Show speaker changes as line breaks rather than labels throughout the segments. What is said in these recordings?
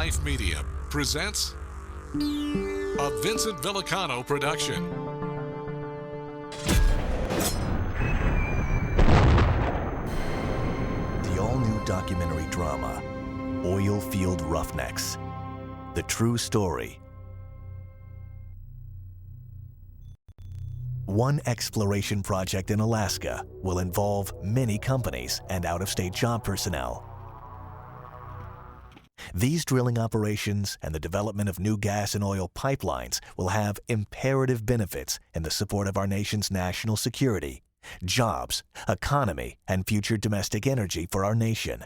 Life Media presents a Vincent Villicano production.
The all-new documentary drama, Oilfield Ruffnecks, the true story. One exploration project in Alaska will involve many companies and out-of-state job personnel. These drilling operations and the development of new gas and oil pipelines will have imperative benefits in the support of our nation's national security, jobs, economy, and future domestic energy for our nation.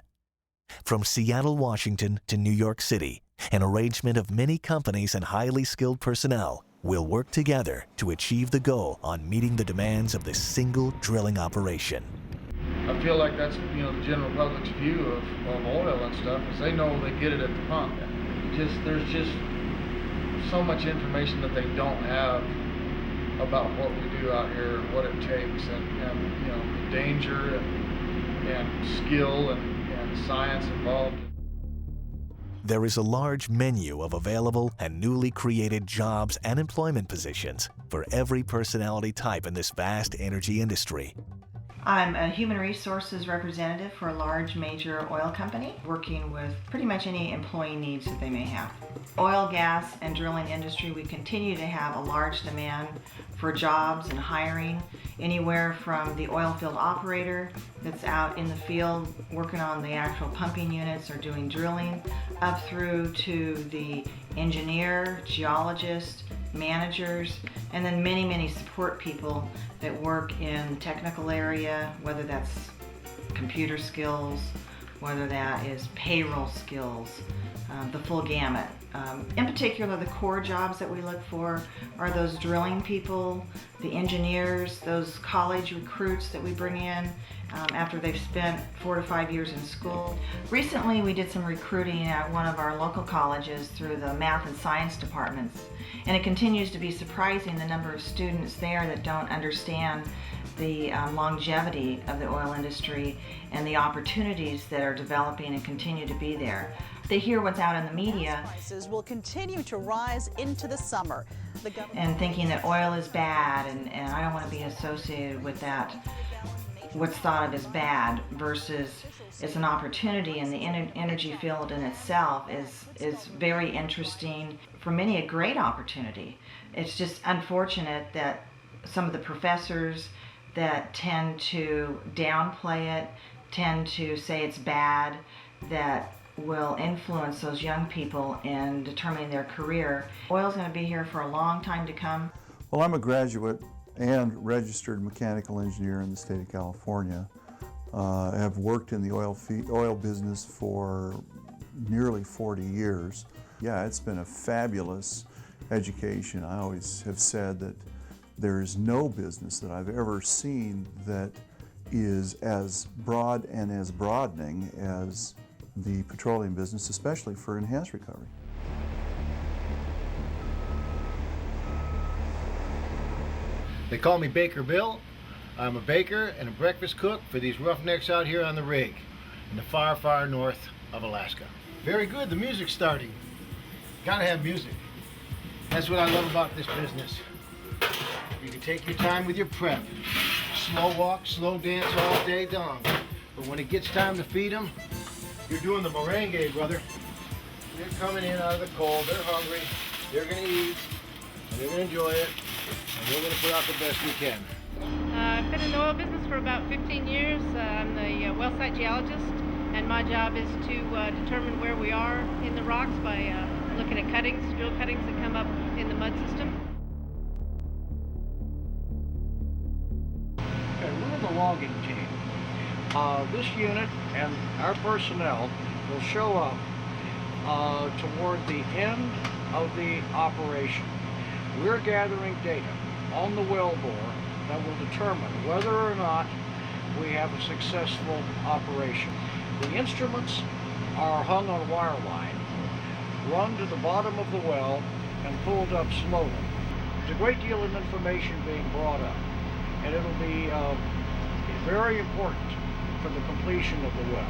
From Seattle, Washington to New York City, an arrangement of many companies and highly skilled personnel will work together to achieve the goal on meeting the demands of this single drilling operation.
I feel like that's, the general public's view of oil and stuff, is they know they get it at the pump. There's just so much information that they don't have about what we do out here and what it takes, and the danger and skill and science involved.
There is a large menu of available and newly created jobs and employment positions for every personality type in this vast energy industry.
I'm a human resources representative for a large major oil company, working with pretty much any employee needs that they may have. Oil, gas, and drilling industry, we continue to have a large demand for jobs and hiring, anywhere from the oil field operator that's out in the field working on the actual pumping units or doing drilling, up through to the engineer, geologist, managers, and then many support people that work in the technical area, whether that's computer skills, whether that is payroll skills, the full gamut. In particular, the core jobs that we look for are those drilling people, the engineers, those college recruits that we bring in after they've spent 4 to 5 years in school. Recently, we did some recruiting at one of our local colleges through the math and science departments, and it continues to be surprising the number of students there that don't understand the longevity of the oil industry and the opportunities that are developing and continue to be there. They hear what's out in the media.
Prices will continue to rise into the summer.
And thinking that oil is bad, and I don't want to be associated with that, what's thought of as bad, versus it's an opportunity, and the energy field in itself is very interesting. For many, a great opportunity. It's just unfortunate that some of the professors that tend to downplay it, tend to say it's bad, that will influence those young people in determining their career. Oil's going to be here for a long time to come.
Well, I'm a graduate and registered mechanical engineer in the state of California. I have worked in the oil business for nearly 40 years. Yeah, it's been a fabulous education. I always have said that there is no business that I've ever seen that is as broad and as broadening as the petroleum business, especially for enhanced recovery.
They call me Baker Bill. I'm a baker and a breakfast cook for these roughnecks out here on the rig in the far north of Alaska. Very good, the music's starting. Gotta have music. That's what I love about this business. You can take your time with your prep. Slow walk, slow dance all day long. But when it gets time to feed them, you're doing the merengue, brother. They're coming in out of the cold, they're hungry, they're gonna eat, and they're gonna enjoy it, and we're gonna put out the best we can.
I've been in the oil business for about 15 years. I'm the well site geologist, and my job is to determine where we are in the rocks by looking at cuttings, drill cuttings that come up in the mud system.
Okay, we're the logging team. This unit and our personnel will show up toward the end of the operation. We're gathering data on the wellbore that will determine whether or not we have a successful operation. The instruments are hung on a wire line, run to the bottom of the well, and pulled up slowly. There's a great deal of information being brought up, and it'll be very important for the completion of the well.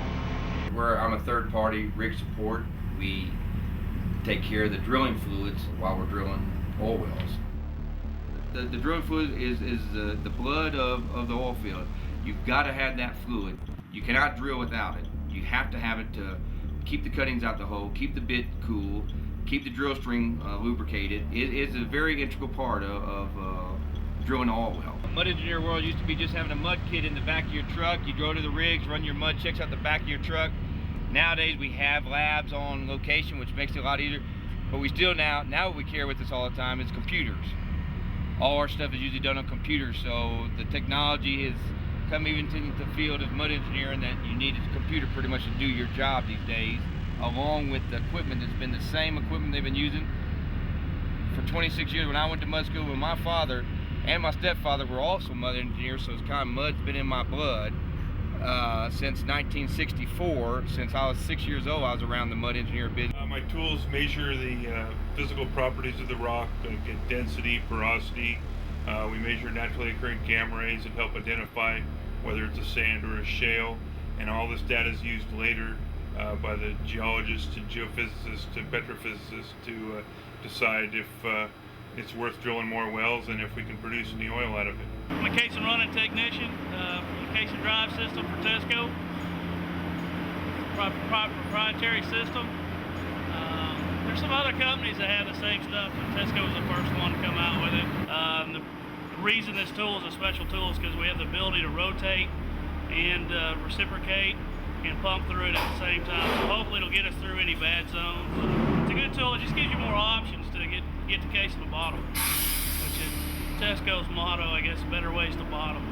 I'm a third-party rig support. We take care of the drilling fluids while we're drilling oil wells. The drilling fluid is the blood of the oil field. You've got to have that fluid. You cannot drill without it. You have to have it to keep the cuttings out the hole, keep the bit cool, keep the drill string lubricated. It is a very integral part of drilling an oil well. Mud engineer world used to be just having a mud kit in the back of your truck. You go to the rigs, run your mud checks out the back of your truck. Nowadays we have labs on location, which makes it a lot easier. But we still now what we carry with us all the time is computers. All our stuff is usually done on computers, so the technology has come even to the field of mud engineering that you need a computer pretty much to do your job these days, along with the equipment that's been the same equipment they've been using for 26 years. When I went to mud school with my father and my stepfather were also mud engineers, so it's kind of mud's been in my blood since 1964. Since I was 6 years old, I was around the mud engineer business.
My tools measure the physical properties of the rock, get density, porosity. We measure naturally occurring gamma rays that help identify whether it's a sand or a shale, and all this data is used later by the geologists and geophysicists and petrophysicists to decide if it's worth drilling more wells and if we can produce any oil out of it.
I'm a case and running technician, case and drive system for Tesco, proprietary system. There's some other companies that have the same stuff, but Tesco was the first one to come out with it. The reason this tool is a special tool is because we have the ability to rotate and reciprocate and pump through it at the same time. So hopefully it'll get us through any bad zones. It's a good tool. It just gives you more options to get the case to the bottom, which is Tesco's motto, I guess, better ways to bottom.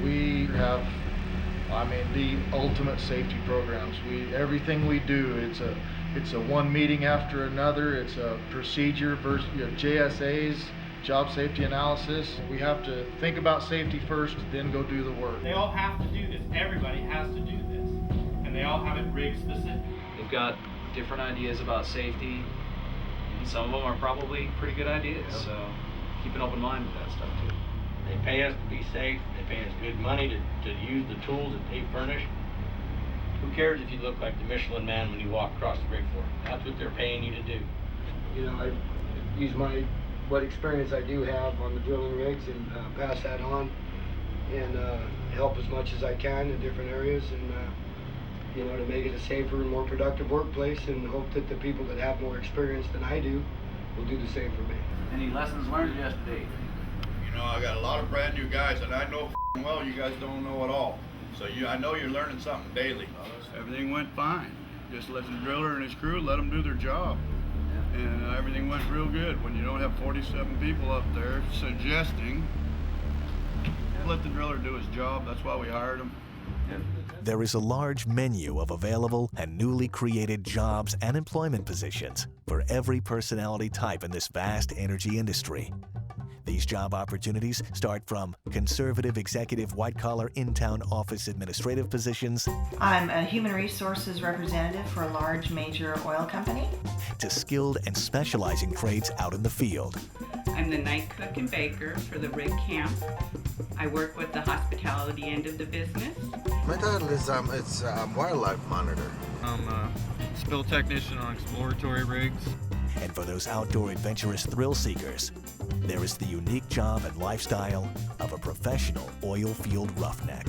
We have, the ultimate safety programs. Everything we do, it's a one meeting after another. It's a procedure versus JSAs, job safety analysis. We have to think about safety first, then go do the work.
They all have to do this. Everybody has to do this, and they all have it rig specific.
They've got different ideas about safety, and some of them are probably pretty good ideas. Yep. So keep an open mind with that stuff too.
They pay us to be safe. They pay us good money to use the tools that they furnish. Who cares if you look like the Michelin Man when you walk across the rig floor? That's what they're paying you to do.
I use what experience I do have on the drilling rigs and pass that on and help as much as I can in different areas and to make it a safer and more productive workplace, and hope that the people that have more experience than I do will do the same for me.
Any lessons learned yesterday?
I got a lot of brand new guys, and I know well you guys don't know it all. So I know you're learning something daily.
Everything went fine. Just let the driller and his crew, let them do their job. And everything went real good. When you don't have 47 people up there suggesting, let the driller do his job. That's why we hired him.
There is a large menu of available and newly created jobs and employment positions for every personality type in this vast energy industry. These job opportunities start from conservative executive white-collar in-town office administrative positions.
I'm a human resources representative for a large major oil company.
To skilled and specializing trades out in the field.
I'm the night cook and baker for the rig camp. I work with the hospitality end of the business.
My title is wildlife monitor.
I'm a spill technician on exploratory rigs.
And for those outdoor adventurous thrill seekers, there is the unique job and lifestyle of a professional oilfield roughneck.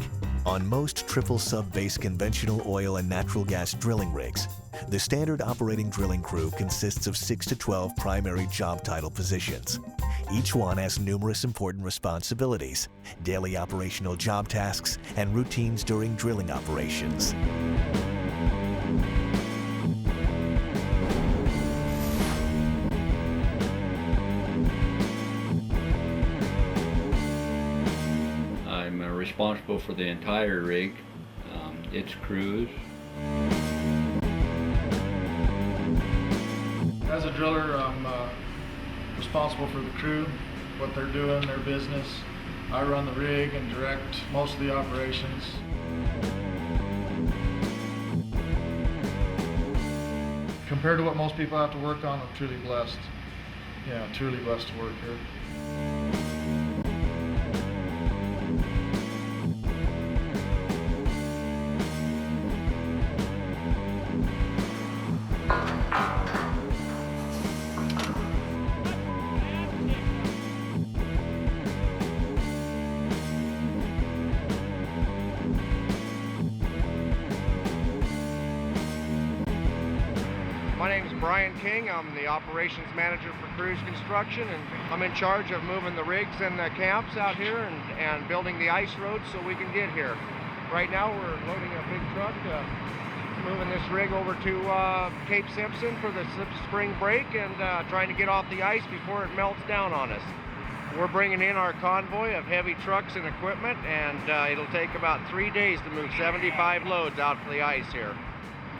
On most triple sub-base conventional oil and natural gas drilling rigs, the standard operating drilling crew consists of 6 to 12 primary job title positions. Each one has numerous important responsibilities, daily operational job tasks, and routines during drilling operations.
Responsible for the entire rig, its crews.
As a driller, I'm responsible for the crew, what they're doing, their business. I run the rig and direct most of the operations. Compared to what most people have to work on, I'm truly blessed. yeah, truly blessed to work here.
My name is Brian King. I'm the operations manager for Cruise Construction, and I'm in charge of moving the rigs and the camps out here and building the ice roads so we can get here. Right now we're loading a big truck, moving this rig over to Cape Simpson for the spring break and trying to get off the ice before it melts down on us. We're bringing in our convoy of heavy trucks and equipment, and it'll take about 3 days to move 75 loads out for the ice here.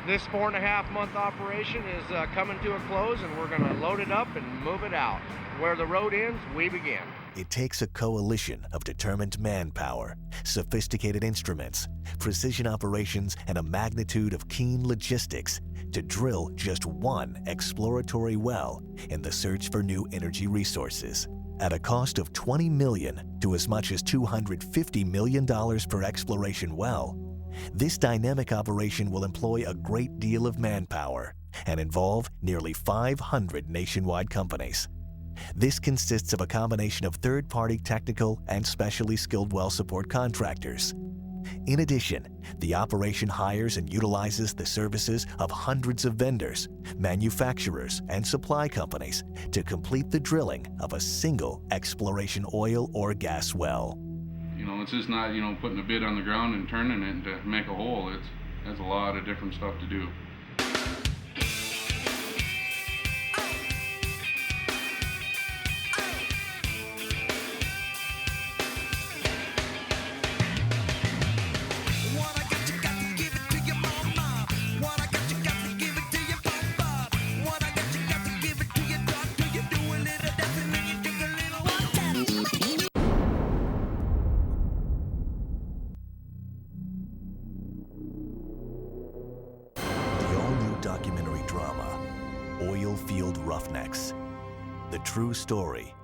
This 4.5-month operation is coming to a close, and we're going to load it up and move it out. Where the road ends, we begin.
It takes a coalition of determined manpower, sophisticated instruments, precision operations, and a magnitude of keen logistics to drill just one exploratory well in the search for new energy resources. At a cost of $20 million to as much as $250 million per exploration well, this dynamic operation will employ a great deal of manpower and involve nearly 500 nationwide companies. This consists of a combination of third-party technical and specially skilled well support contractors. In addition, the operation hires and utilizes the services of hundreds of vendors, manufacturers, and supply companies to complete the drilling of a single exploration oil or gas well.
You know, it's just not, you know, putting a bit on the ground and turning it to make a hole. There's a lot of different stuff to do.
Documentary drama, Oilfield Ruffnecks. The true story